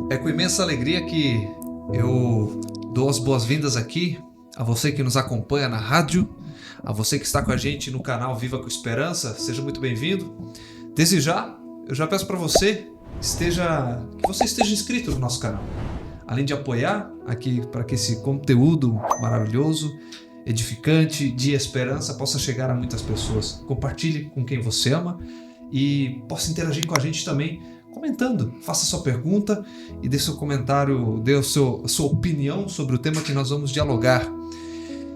É com imensa alegria que eu dou as boas-vindas aqui a você que nos acompanha na rádio, a você que está com a gente no canal Viva com Esperança, seja muito bem-vindo. Desde já, eu já peço para você que você esteja inscrito no nosso canal. Além de apoiar aqui para que esse conteúdo maravilhoso, edificante, de esperança possa chegar a muitas pessoas. Compartilhe com quem você ama e possa interagir com a gente também comentando. Faça sua pergunta e dê seu comentário, dê a sua opinião sobre o tema que nós vamos dialogar.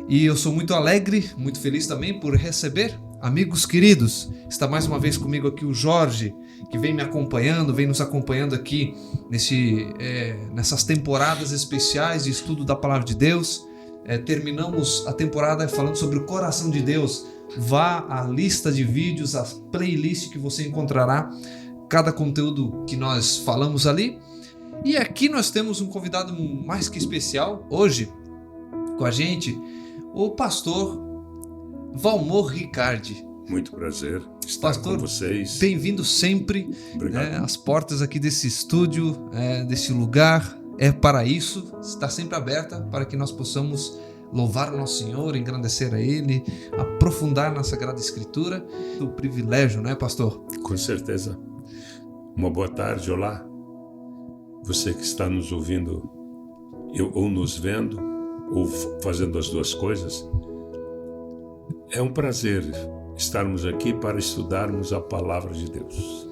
E eu sou muito alegre, muito feliz também por receber amigos queridos. Está mais uma vez comigo aqui o Jorge, que vem me acompanhando, vem nos acompanhando aqui nessas temporadas especiais de estudo da Palavra de Deus. Terminamos a temporada falando sobre o coração de Deus. Vá à lista de vídeos, a playlist que você encontrará cada conteúdo que nós falamos ali. E aqui nós temos um convidado mais que especial hoje com a gente, o pastor Valmor Ricardi. Muito prazer estar com vocês. Bem-vindo sempre. Obrigado. As portas aqui desse estúdio, desse lugar, é para isso. Está sempre aberta para que nós possamos louvar o nosso Senhor, engrandecer a Ele, aprofundar na Sagrada Escritura. O privilégio, não é, pastor? Com certeza. Uma boa tarde, olá. Você que está nos ouvindo, ou nos vendo, ou fazendo as duas coisas. É um prazer estarmos aqui para estudarmos a Palavra de Deus.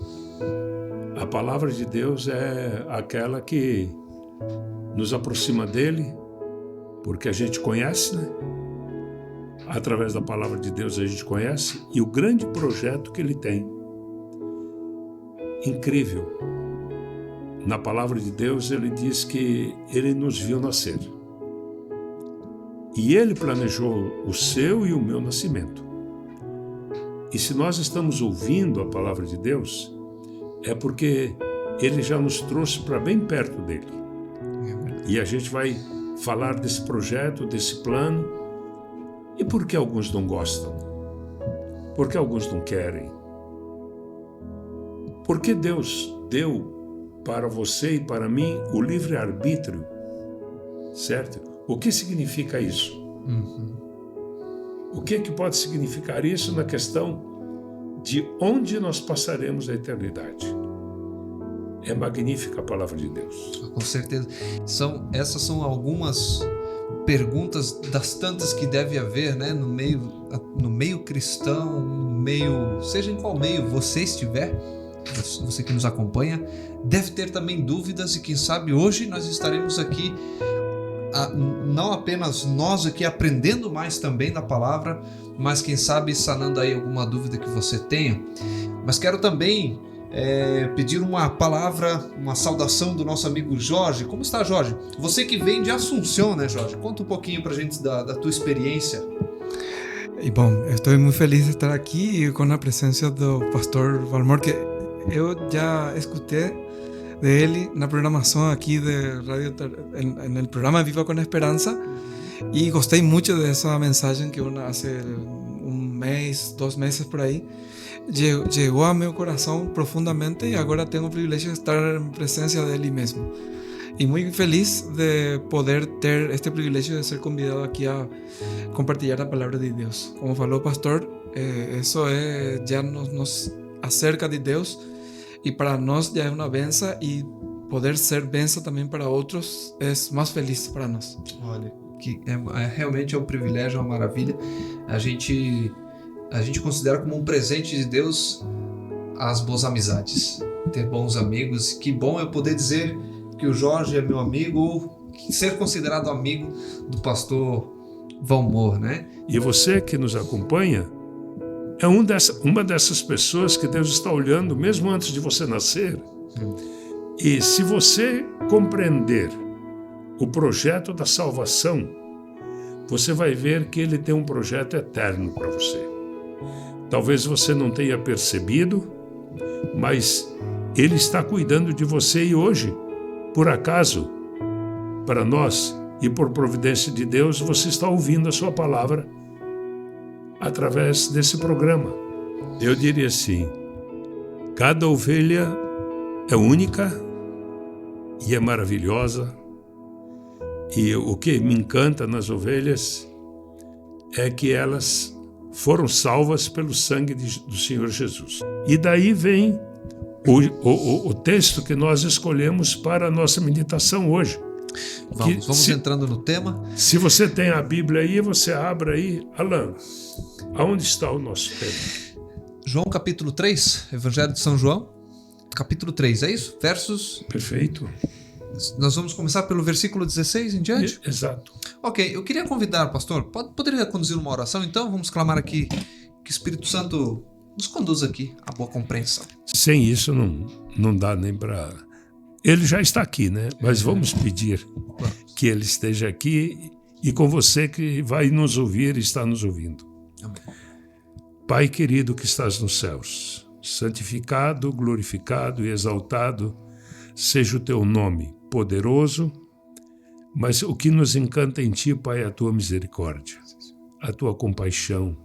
A Palavra de Deus é aquela que nos aproxima dele, porque a gente conhece, né? Através da Palavra de Deus a gente conhece, e o grande projeto que ele tem. Incrível. Na Palavra de Deus ele diz que ele nos viu nascer. E ele planejou o seu e o meu nascimento. E se nós estamos ouvindo a Palavra de Deus, é porque ele já nos trouxe para bem perto dele. E a gente vai falar desse projeto, desse plano. E por que alguns não gostam? Por que alguns não querem? Porque Deus deu para você e para mim o livre-arbítrio, certo? O que significa isso? O que pode significar isso na questão de onde nós passaremos a eternidade? É magnífica a Palavra de Deus. Com certeza. Essas são algumas perguntas das tantas que deve haver, né, no meio cristão, seja em qual meio você estiver, você que nos acompanha, deve ter também dúvidas, e quem sabe hoje nós estaremos aqui, não apenas nós aqui aprendendo mais também da palavra, mas quem sabe sanando aí alguma dúvida que você tenha. Mas quero também pedir uma palavra, uma saudação do nosso amigo Jorge. Como está, Jorge? Você que vem de Assunção, né, Jorge? Conta um pouquinho pra gente da tua experiência. E bom, eu estou muito feliz de estar aqui com a presença do pastor Valmor, que eu já escutei dele na programação aqui de radio, en el programa Viva con Esperanza, y gostei muito dessa mensagem que hace un mes, 2 meses por aí, llegou a meu coração profundamente, e agora tenho o privilégio de estar em presença dele mesmo. E muito feliz de poder ter este privilégio de ser convidado aqui a compartilhar a palavra de Deus. Como falou o pastor, isso já nos acerca de Deus, e para nós já é uma benção, e poder ser benção também para outros é mais feliz para nós. Olha, que realmente é um privilégio, é uma maravilha. A gente considera como um presente de Deus as boas amizades, ter bons amigos. Que bom eu poder dizer que o Jorge é meu amigo, ou ser considerado amigo do pastor Valmor, né? E você que nos acompanha é uma dessas pessoas que Deus está olhando mesmo antes de você nascer. E se você compreender o projeto da salvação, você vai ver que ele tem um projeto eterno para você. Talvez você não tenha percebido, mas ele está cuidando de você, e hoje, por acaso, para nós e por providência de Deus, você está ouvindo a sua palavra através desse programa. Eu diria assim: cada ovelha é única, e é maravilhosa. E o que me encanta nas ovelhas é que elas foram salvas pelo sangue do Senhor Jesus. E daí vem o texto que nós escolhemos para a nossa meditação hoje. Vamos entrando no tema. Se você tem a Bíblia aí, você abre aí. Alan, aonde está o nosso tema? João capítulo 3, Evangelho de São João, capítulo 3, é isso? Versos... Perfeito. Nós vamos começar pelo versículo 16 em diante? Exato. Ok, eu queria convidar, pastor, poderia conduzir uma oração então? Vamos clamar aqui que o Espírito Santo nos conduza aqui à boa compreensão. Sem isso não dá nem para... Ele já está aqui, né? Mas vamos pedir que ele esteja aqui e com você que vai nos ouvir e está nos ouvindo. Amém. Pai querido que estás nos céus, santificado, glorificado e exaltado seja o teu nome, poderoso, mas o que nos encanta em ti, Pai, é a tua misericórdia, a tua compaixão,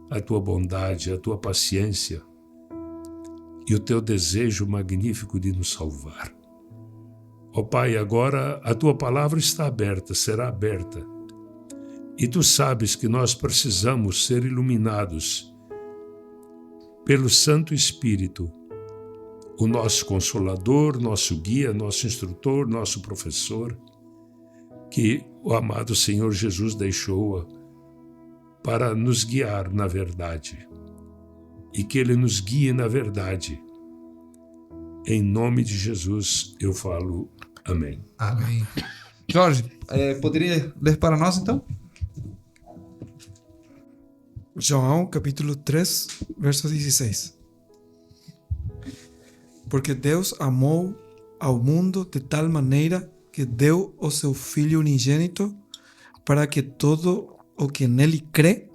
a tua bondade, a tua paciência e o teu desejo magnífico de nos salvar. Ó Pai, agora a tua palavra está aberta, será aberta, e tu sabes que nós precisamos ser iluminados pelo Santo Espírito, o nosso Consolador, nosso guia, nosso instrutor, nosso professor, que o amado Senhor Jesus deixou para nos guiar na verdade, e que Ele nos guie na verdade. Em nome de Jesus eu falo amém. Amém. Jorge, poderia ler para nós então? João capítulo 3, verso 16. Porque Deus amou ao mundo de tal maneira que deu o seu Filho unigênito para que todo o que nele crê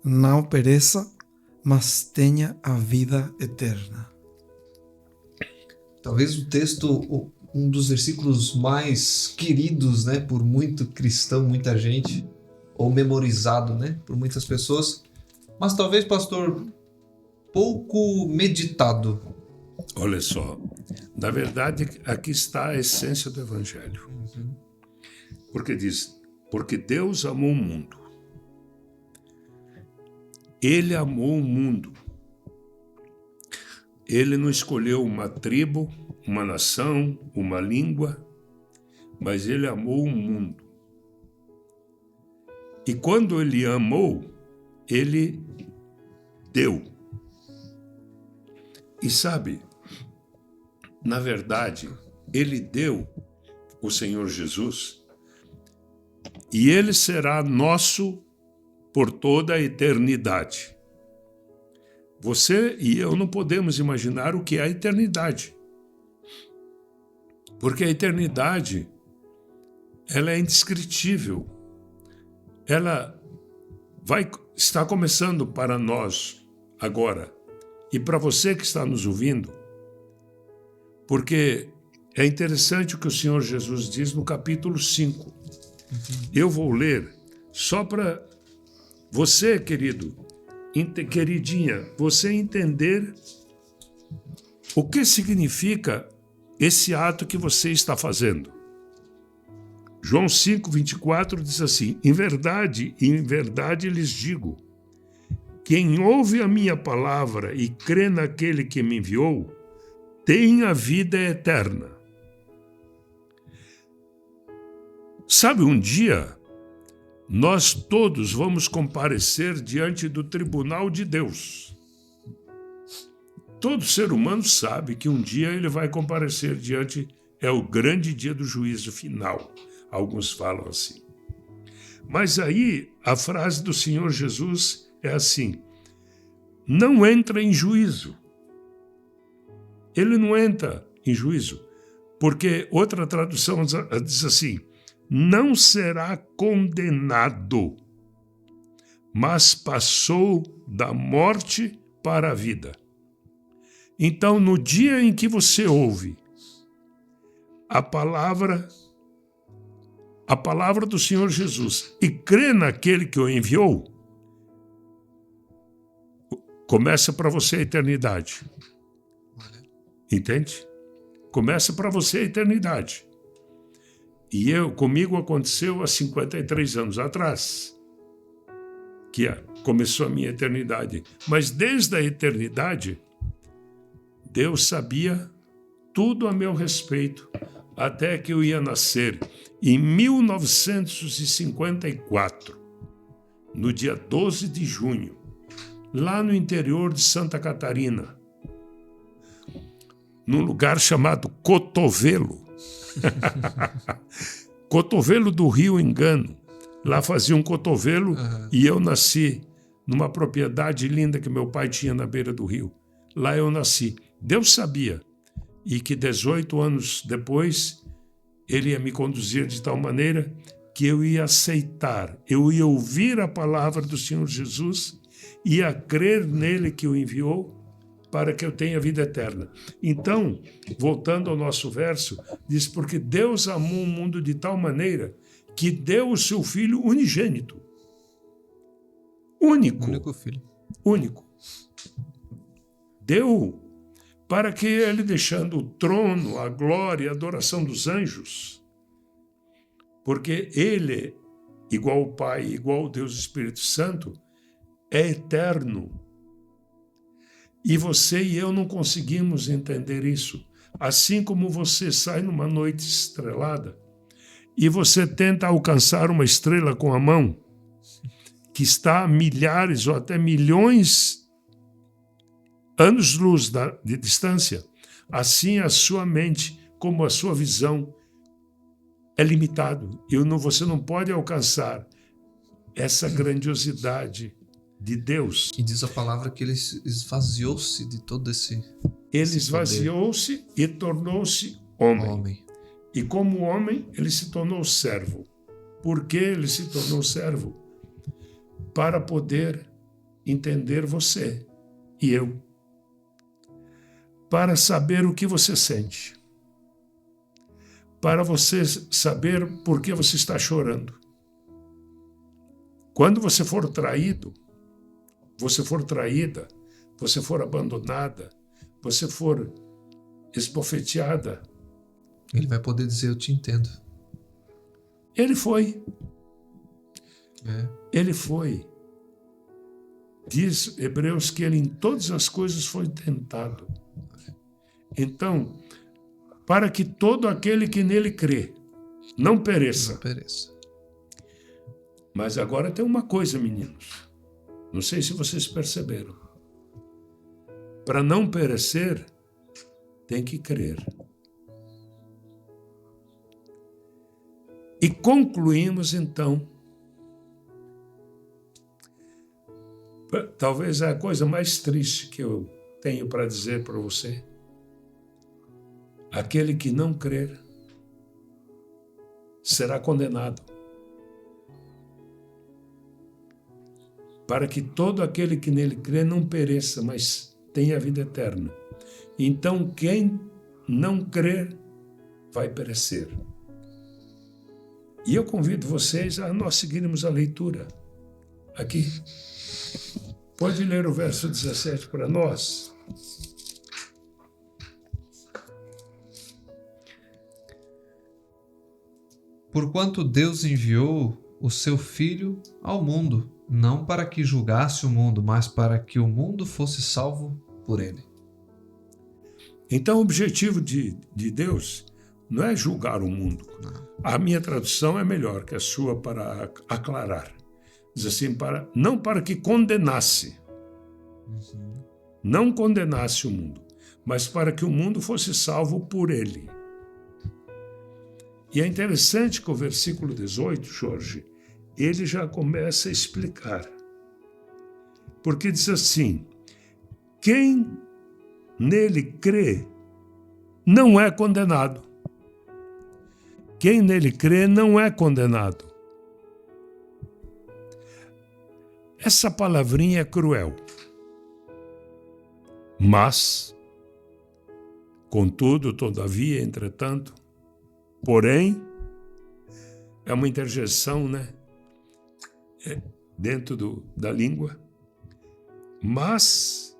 não pereça, mas tenha a vida eterna. Talvez o texto, um dos versículos mais queridos, né, por muito cristão, muita gente, ou memorizado, né, por muitas pessoas, mas talvez, pastor, pouco meditado. Olha só, na verdade aqui está a essência do Evangelho. Porque diz, porque Deus amou o mundo. Ele amou o mundo. Ele não escolheu uma tribo, uma nação, uma língua, mas ele amou o mundo. E quando ele amou, ele deu. E sabe, na verdade, ele deu o Senhor Jesus e ele será nosso por toda a eternidade. Você e eu não podemos imaginar o que é a eternidade. Porque a eternidade, ela é indescritível. Ela está começando para nós agora. E para você que está nos ouvindo, porque é interessante o que o Senhor Jesus diz no capítulo 5. Eu vou ler só para você, querido, queridinha, você entender o que significa esse ato que você está fazendo. João 5, 24 diz assim, em verdade lhes digo, quem ouve a minha palavra e crê naquele que me enviou, tem a vida eterna. Sabe, um dia, nós todos vamos comparecer diante do tribunal de Deus. Todo ser humano sabe que um dia ele vai comparecer diante, é o grande dia do juízo final. Alguns falam assim. Mas aí, a frase do Senhor Jesus é assim, não entra em juízo. Ele não entra em juízo, porque outra tradução diz assim, não será condenado, mas passou da morte para a vida. Então, no dia em que você ouve a palavra do Senhor Jesus e crê naquele que o enviou, começa para você a eternidade. Entende? Começa para você a eternidade. comigo aconteceu há 53 anos atrás, que começou a minha eternidade. Mas desde a eternidade, Deus sabia tudo a meu respeito, até que eu ia nascer em 1954, no dia 12 de junho, lá no interior de Santa Catarina, num lugar chamado Cotovelo. Cotovelo do Rio Engano. Lá fazia um cotovelo e eu nasci numa propriedade linda que meu pai tinha na beira do rio. Lá eu nasci. Deus sabia. E que 18 anos depois, ele ia me conduzir de tal maneira que eu ia aceitar, eu ia ouvir a palavra do Senhor Jesus, ia crer nele que o enviou para que eu tenha vida eterna. Então, voltando ao nosso verso, diz, porque Deus amou o mundo de tal maneira que deu o seu Filho unigênito. Único filho. Único. Deu para que ele, deixando o trono, a glória, a adoração dos anjos, porque ele, igual ao Pai, igual ao Deus Espírito Santo, é eterno. E você e eu não conseguimos entender isso. Assim como você sai numa noite estrelada e você tenta alcançar uma estrela com a mão, que está a milhares ou até milhões anos-luz de distância, assim a sua mente, como a sua visão, é limitado. Você não pode alcançar essa grandiosidade de Deus. E diz a palavra que ele esvaziou-se de todo esse Ele esvaziou-se e tornou-se homem. E como homem, ele se tornou servo. Por que ele se tornou servo? Para poder entender você e eu. Para saber o que você sente. Para você saber por que você está chorando. Quando você for traído, você for traída, você for abandonada, você for esbofeteada, ele vai poder dizer, eu te entendo. Ele foi. Ele foi. Diz Hebreus que ele em todas as coisas foi tentado. Então, para que todo aquele que nele crê não pereça. Não pereça. Mas agora tem uma coisa, meninos. Não sei se vocês perceberam. Para não perecer, tem que crer. E concluímos, então, talvez a coisa mais triste que eu tenho para dizer para você. Aquele que não crer será condenado. Para que todo aquele que nele crê não pereça, mas tenha a vida eterna. Então, quem não crer vai perecer. E eu convido vocês a nós seguirmos a leitura aqui. Pode ler o verso 17 para nós. Porquanto Deus enviou o seu Filho ao mundo, não para que julgasse o mundo, mas para que o mundo fosse salvo por ele. Então, o objetivo de Deus não é julgar o mundo. Não. A minha tradução é melhor que a sua para aclarar. Diz assim, não para que condenasse. Não condenasse o mundo, mas para que o mundo fosse salvo por ele. E é interessante que o versículo 18, Jorge, ele já começa a explicar. Porque diz assim, quem nele crê não é condenado. Quem nele crê não é condenado. Essa palavrinha é cruel. Mas, contudo, todavia, entretanto, porém, é uma interjeição, né? Dentro da língua. Mas,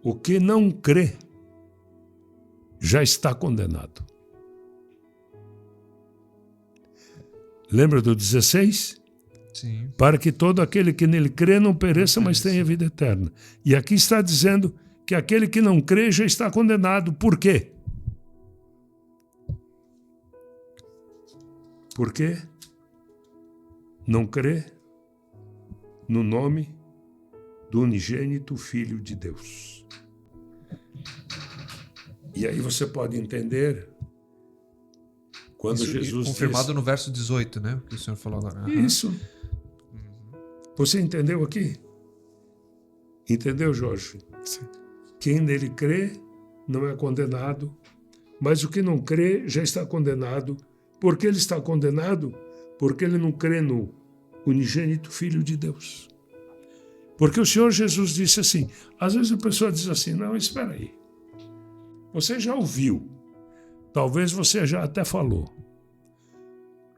o que não crê já está condenado. Lembra do 16? Sim. Para que todo aquele que nele crê não pereça, mas tenha vida eterna. E aqui está dizendo que aquele que não crê já está condenado. Por quê? Por quê? Não crê no nome do unigênito Filho de Deus. E aí você pode entender quando Isso, Jesus confirmado diz... no verso 18, né? O que o senhor falou agora. Uhum. Isso. Você entendeu aqui? Entendeu, Jorge? Sim. Quem nele crê não é condenado, mas o que não crê já está condenado. Por que ele está condenado? Porque ele não crê no unigênito Filho de Deus. Porque o Senhor Jesus disse assim, às vezes a pessoa diz assim, não, espera aí, você já ouviu, talvez você já até falou,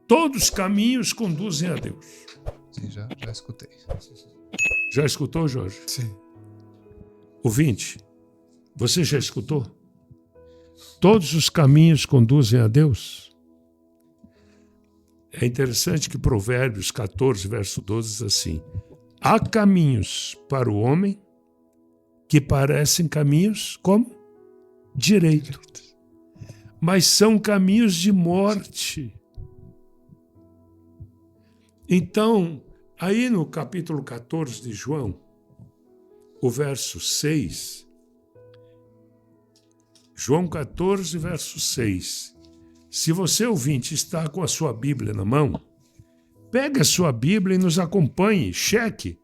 todos os caminhos conduzem a Deus. Sim, já escutei. Já escutou, Jorge? Sim. Ouvinte, você já escutou? Todos os caminhos conduzem a Deus? É interessante que Provérbios 14, verso 12 diz assim, há caminhos para o homem que parecem caminhos como? Direito. Mas são caminhos de morte. Então, aí no capítulo 14 de João, o verso 6, João 14, verso 6, se você, ouvinte, está com a sua Bíblia na mão, pega a sua Bíblia e nos acompanhe, cheque,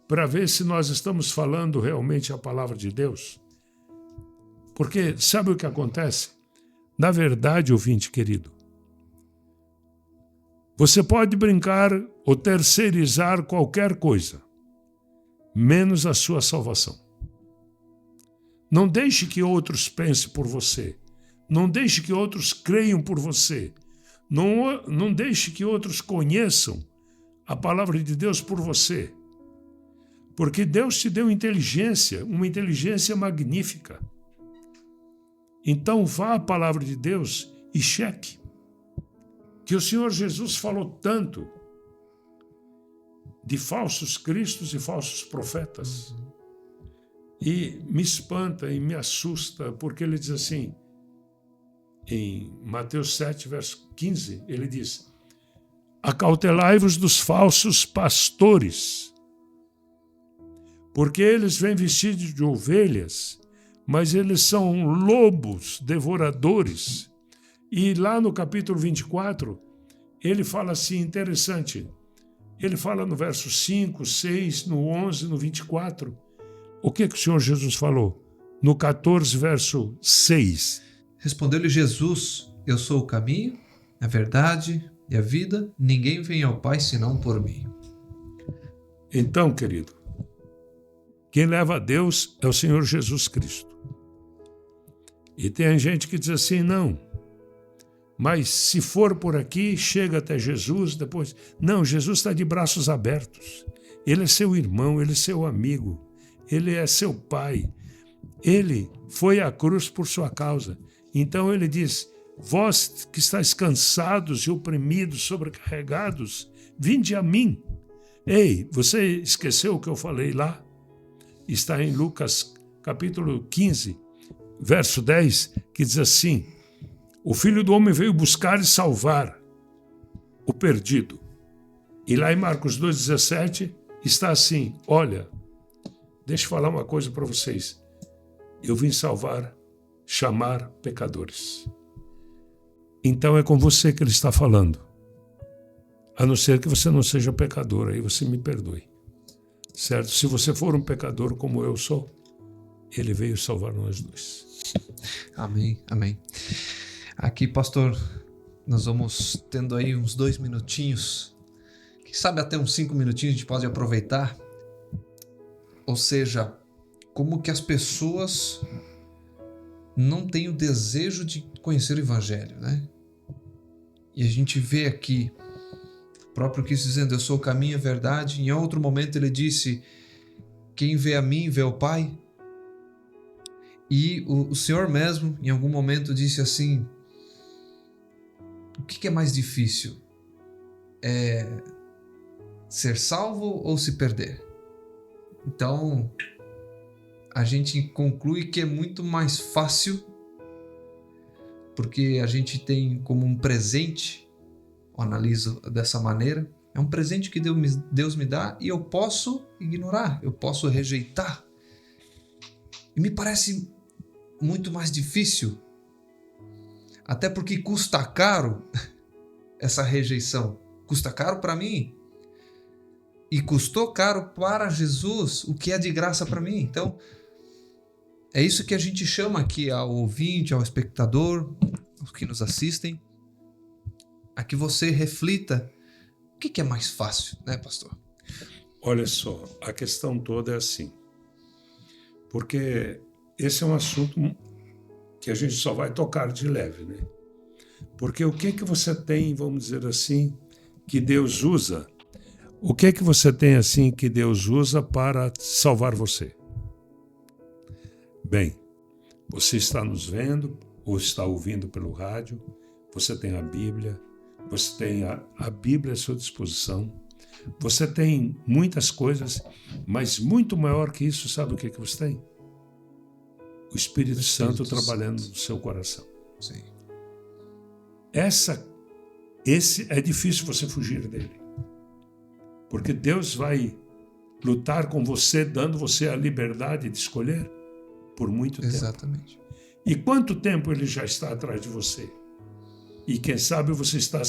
para ver se nós estamos falando realmente a palavra de Deus. Porque sabe o que acontece? Na verdade, ouvinte querido, você pode brincar ou terceirizar qualquer coisa, menos a sua salvação. Não deixe que outros pensem por você. Não deixe que outros creiam por você. Não deixe que outros conheçam a palavra de Deus por você. Porque Deus te deu inteligência, uma inteligência magnífica. Então vá à palavra de Deus e cheque. Que o Senhor Jesus falou tanto de falsos cristos e falsos profetas. E me espanta e me assusta, porque ele diz assim, em Mateus 7, verso 15, ele diz, acautelai-vos dos falsos pastores, porque eles vêm vestidos de ovelhas, mas eles são lobos devoradores. E lá no capítulo 24, ele fala assim, interessante, ele fala no verso 5, 6, no 11, no 24, o que o Senhor Jesus falou? No 14, verso 6. Respondeu-lhe Jesus, eu sou o caminho, a verdade e a vida, ninguém vem ao Pai senão por mim. Então, querido, quem leva a Deus é o Senhor Jesus Cristo. E tem gente que diz assim, não, mas se for por aqui, chega até Jesus, depois... Não, Jesus está de braços abertos. Ele é seu irmão, ele é seu amigo, ele é seu pai. Ele foi à cruz por sua causa. Então ele diz, vós que estáis cansados e oprimidos, sobrecarregados, vinde a mim. Ei, você esqueceu o que eu falei lá? Está em Lucas capítulo 15, verso 10, que diz assim, o Filho do Homem veio buscar e salvar o perdido. E lá em Marcos 2,17 está assim, olha, deixa eu falar uma coisa para vocês. Eu vim salvar, chamar pecadores. Então é com você que ele está falando. A não ser que você não seja pecador, aí você me perdoe. Certo? Se você for um pecador como eu sou, ele veio salvar nós dois. Amém, amém. Aqui, pastor, nós vamos tendo aí uns 2 minutinhos, quem sabe até uns 5 minutinhos a gente pode aproveitar. Ou seja, como que as pessoas não têm o desejo de conhecer o Evangelho, né? E a gente vê aqui, o próprio Cristo dizendo, eu sou o caminho e a verdade. Em outro momento ele disse, quem vê a mim, vê o Pai. E o Senhor mesmo, em algum momento, disse assim: o que é mais difícil? É ser salvo ou se perder? Então, a gente conclui que é muito mais fácil, porque a gente tem como um presente, eu analiso dessa maneira, é um presente que Deus me dá e eu posso ignorar, eu posso rejeitar. E me parece muito mais difícil, até porque custa caro essa rejeição. Custa caro para mim e custou caro para Jesus o que é de graça para mim. Então, é isso que a gente chama aqui ao ouvinte, ao espectador, aos que nos assistem, a que você reflita o que é mais fácil, né, pastor? Olha só, a questão toda é assim, porque esse é um assunto que a gente só vai tocar de leve, né? Porque o que você tem, vamos dizer assim, que Deus usa? O que você tem assim que Deus usa para salvar você? Bem, você está nos vendo ou está ouvindo pelo rádio, você tem a Bíblia, você tem a Bíblia à sua disposição, você tem muitas coisas, mas muito maior que isso, sabe o que você tem? O Espírito Santo trabalhando no seu coração. Sim. Esse é difícil você fugir dele. Porque Deus vai lutar com você, dando você a liberdade de escolher por muito tempo. Exatamente. E quanto tempo ele já está atrás de você? E quem sabe você está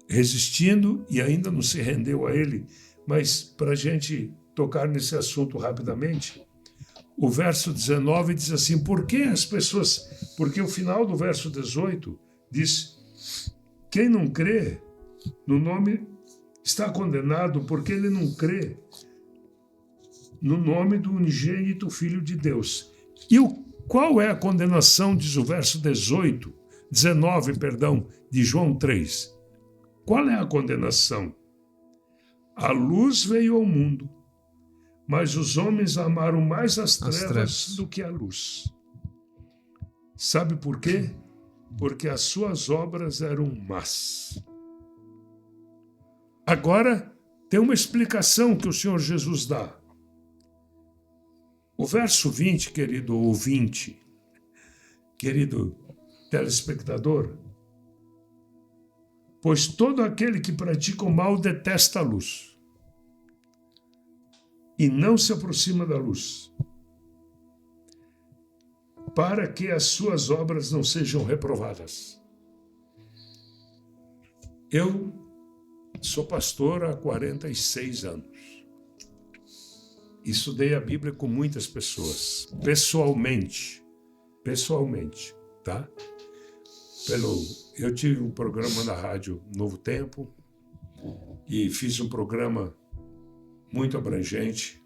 resistindo e ainda não se rendeu a ele. Mas para a gente tocar nesse assunto rapidamente, o verso 19 diz assim, porque o final do verso 18 diz, quem não crê no nome está condenado porque ele não crê no nome do unigênito Filho de Deus. E qual é a condenação, diz o verso 19, de João 3. Qual é a condenação? A luz veio ao mundo, mas os homens amaram mais as trevas do que a luz. Sabe por quê? Porque as suas obras eram más. Agora, tem uma explicação que o Senhor Jesus dá. O verso 20, querido ouvinte, querido telespectador, pois todo aquele que pratica o mal detesta a luz e não se aproxima da luz, para que as suas obras não sejam reprovadas. Eu sou pastor há 46 anos. Estudei a Bíblia com muitas pessoas, pessoalmente, tá? Eu tive um programa na rádio Novo Tempo e fiz um programa muito abrangente,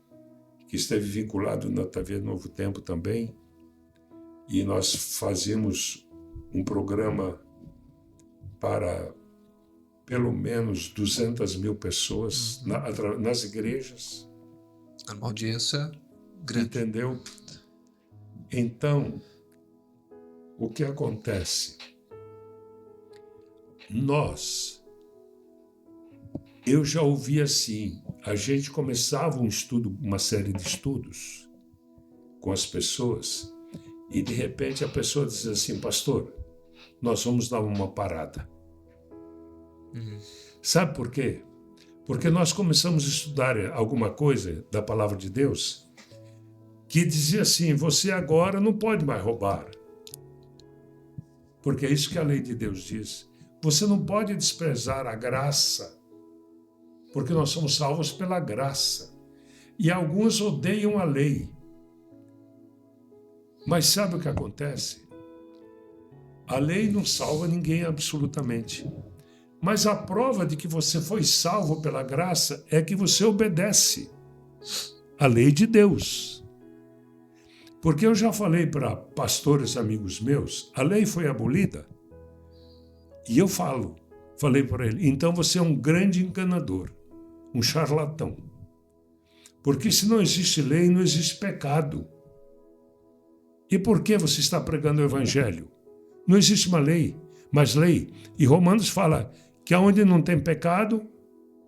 que esteve vinculado na TV Novo Tempo também, e nós fazíamos um programa para pelo menos 200 mil pessoas nas igrejas. Uma audiência grande. Entendeu? Então, o que acontece? Eu já ouvi assim, a gente começava uma série de estudos com as pessoas e de repente a pessoa dizia assim, pastor, nós vamos dar uma parada. Sabe por quê? Porque nós começamos a estudar alguma coisa da palavra de Deus que dizia assim, você agora não pode mais roubar. Porque é isso que a lei de Deus diz. Você não pode desprezar a graça, porque nós somos salvos pela graça. E alguns odeiam a lei. Mas sabe o que acontece? A lei não salva ninguém absolutamente. Mas a prova de que você foi salvo pela graça é que você obedece à lei de Deus. Porque eu já falei para pastores amigos meus, a lei foi abolida. E eu falei para ele, então você é um grande enganador, um charlatão. Porque se não existe lei, não existe pecado. E por que você está pregando o evangelho? Não existe uma lei, mas lei. E Romanos fala que aonde não tem pecado,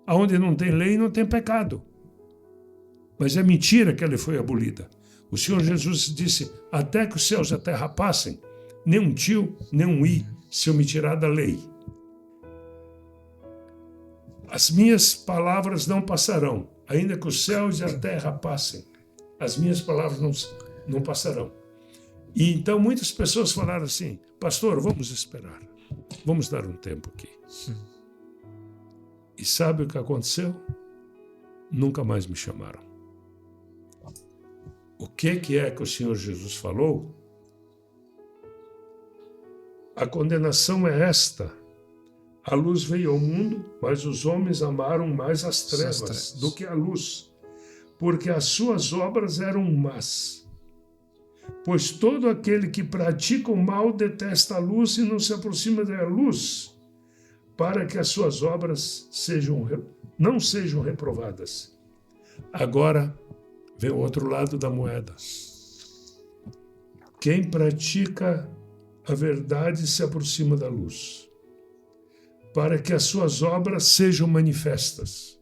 aonde não tem lei, não tem pecado. Mas é mentira que ela foi abolida. O Senhor Jesus disse, até que os céus e a terra passem, nem um tio, nem um i, se eu me tirar da lei. As minhas palavras não passarão, ainda que os céus e a terra passem. As minhas palavras não passarão. E então muitas pessoas falaram assim, pastor, vamos esperar. Vamos dar um tempo aqui. E sabe o que aconteceu? Nunca mais me chamaram. O que é que o Senhor Jesus falou? A condenação é esta. A luz veio ao mundo, mas os homens amaram mais as trevas do que a luz, porque as suas obras eram más. Pois todo aquele que pratica o mal detesta a luz e não se aproxima da luz, para que as suas obras não sejam reprovadas. Agora vem o outro lado da moeda. Quem pratica a verdade se aproxima da luz, para que as suas obras sejam manifestas.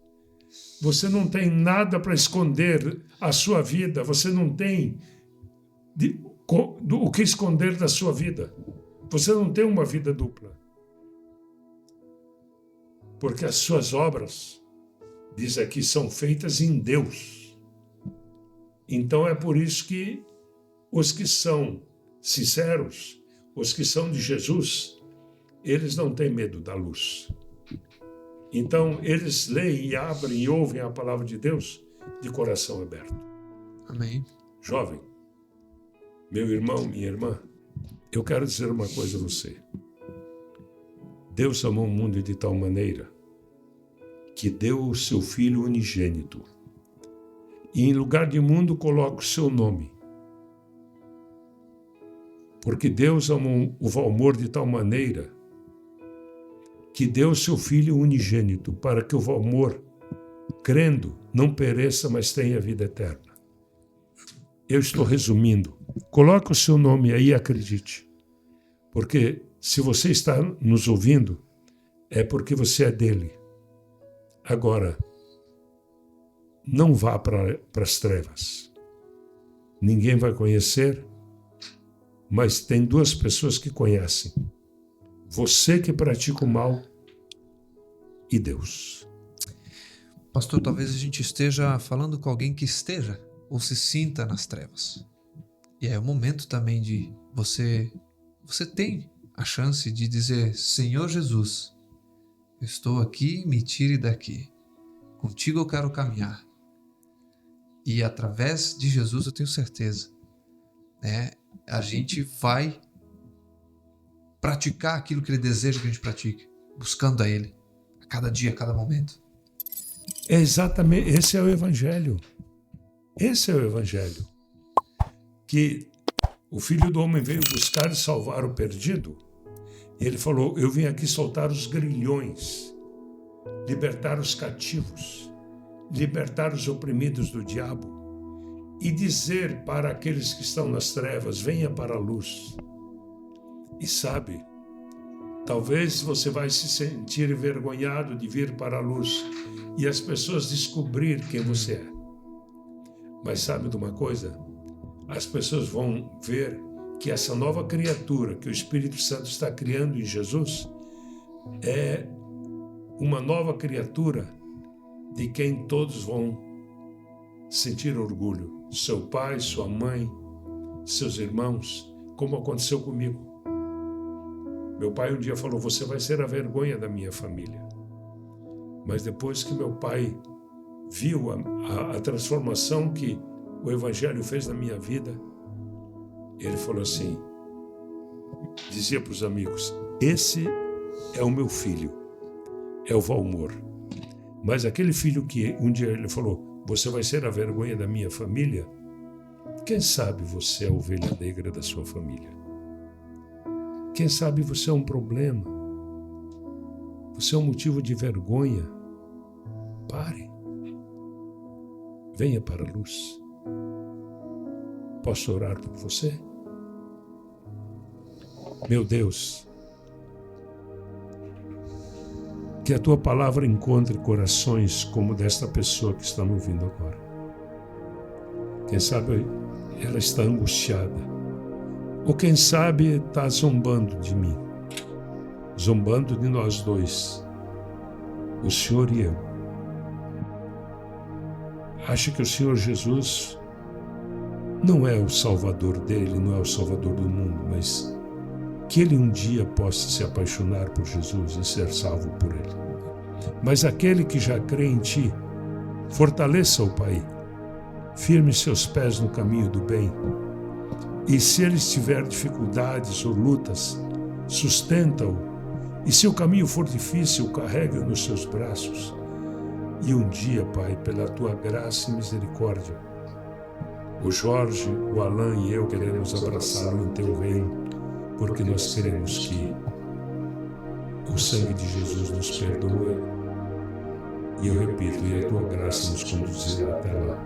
Você não tem nada para esconder a sua vida, você não tem o que esconder da sua vida. Você não tem uma vida dupla. Porque as suas obras, diz aqui, são feitas em Deus. Então é por isso que os que são sinceros, os que são de Jesus, eles não têm medo da luz. Então eles leem e abrem e ouvem a palavra de Deus de coração aberto. Amém. Jovem, meu irmão, minha irmã, eu quero dizer uma coisa a você. Deus amou o mundo de tal maneira que deu o seu Filho unigênito. E em lugar de mundo coloca o seu nome. Porque Deus amou o Valmor de tal maneira que deu o seu Filho unigênito para que o Valmor, crendo, não pereça, mas tenha vida eterna. Eu estou resumindo. Coloque o seu nome aí e acredite. Porque se você está nos ouvindo, é porque você é dele. Agora, não vá para as trevas. Ninguém vai conhecer, mas tem duas pessoas que conhecem. Você que pratica o mal e Deus. Pastor, talvez a gente esteja falando com alguém que esteja ou se sinta nas trevas. E é o momento também de você tem a chance de dizer, Senhor Jesus, eu estou aqui, me tire daqui. Contigo eu quero caminhar. E através de Jesus eu tenho certeza, né, a gente vai praticar aquilo que Ele deseja que a gente pratique, buscando a Ele, a cada dia, a cada momento. É exatamente, esse é o Evangelho. Esse é o Evangelho. Que o Filho do Homem veio buscar e salvar o perdido. Ele falou, eu vim aqui soltar os grilhões, libertar os cativos, libertar os oprimidos do diabo e dizer para aqueles que estão nas trevas, venha para a luz. E sabe, talvez você vai se sentir envergonhado de vir para a luz e as pessoas descobrir quem você é. Mas sabe de uma coisa? As pessoas vão ver que essa nova criatura que o Espírito Santo está criando em Jesus é uma nova criatura de quem todos vão sentir orgulho. Seu pai, sua mãe, seus irmãos, como aconteceu comigo. Meu pai um dia falou, você vai ser a vergonha da minha família. Mas depois que meu pai viu a transformação que o Evangelho fez na minha vida, ele falou assim, dizia para os amigos, esse é o meu filho, é o Valmor. Mas aquele filho que um dia ele falou, você vai ser a vergonha da minha família, quem sabe você é a ovelha negra da sua família? Quem sabe você é um problema? Você é um motivo de vergonha? Pare. Venha para a luz. Posso orar por você? Meu Deus, que a tua palavra encontre corações como desta pessoa que está me ouvindo agora. Quem sabe ela está angustiada, ou quem sabe está zombando de mim, zombando de nós dois, o Senhor e eu. Acha que o Senhor Jesus não é o Salvador dele, não é o Salvador do mundo, mas que ele um dia possa se apaixonar por Jesus e ser salvo por ele. Mas aquele que já crê em ti, fortaleça-o, Pai, firme seus pés no caminho do bem, e se ele tiver dificuldades ou lutas, sustenta-o, e se o caminho for difícil, carrega-o nos seus braços. E um dia, Pai, pela tua graça e misericórdia, o Jorge, o Alan e eu queremos abraçá-lo em teu reino, porque nós queremos que o sangue de Jesus nos perdoe. E eu repito, e a tua graça nos conduzirá até lá.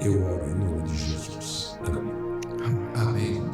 Eu oro em nome de Jesus. Amém. Amém.